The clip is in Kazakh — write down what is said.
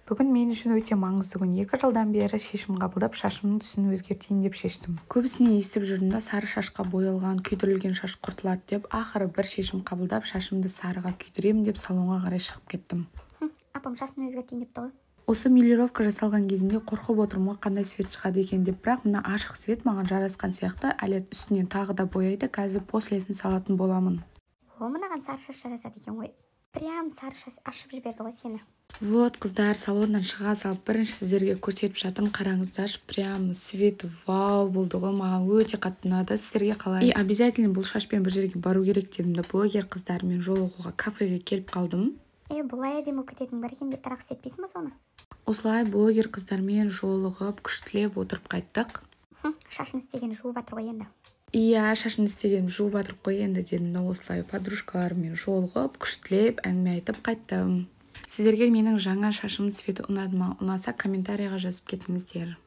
Бүгін мен үшін өте маңызды күн. 2 жылдан бері шешім қабылдап, шашымның түсін өзгертейін деп шештім. Көбісіне естіп жүрдім да, сары шашқа боялған, күйдірілген шаш құртылады деп. Ақыры бір шешім қабылдап, шашымды сарыға күйдіремін деп салонға қарай шығып кеттім. Апам шашын өзгертейін депті ғой. Осы милировка жасалған кезімде қорқып отырмын, қандай свет шығады екен деп, бірақ мына ашық свет маған жарасқан сияқты. Әлі үстінен тағы да бояйды, қазір послесін салатын боламын. Мынаған сары шаш жасады екен ғой. Прям сары шаш ашып жіберді ғой сені. Вот, қыздар, салоннан шыға салып бірінші сіздерге көрсетіп жатырмын. Қараңыздар, прям свет вау болды ғой, маған өте қатты ұнады. Сіздерге қалай? Обязательно бұл шашпен бір жерге бару керек дедім да, блогер қыздармен жолығуға кафеге келіп қалдым. Бұлай әдемі кететін бар екен деп тарақс етпейсің ба соны? Осылай блогер қыздармен жолығып, күштілеп отырып қайттық. Шашын істеген жуып жатыр ғой енді. Иә, шашын істеген жуып жатыр ғой енді дедім да, осылай подружкалармен жолығып, күштілеп, әңгіме айтып қайттым. Сіздерге менің жаңа шашымның цветі ұнады ма? Ұнаса комментарийға жазып кетіңіздер.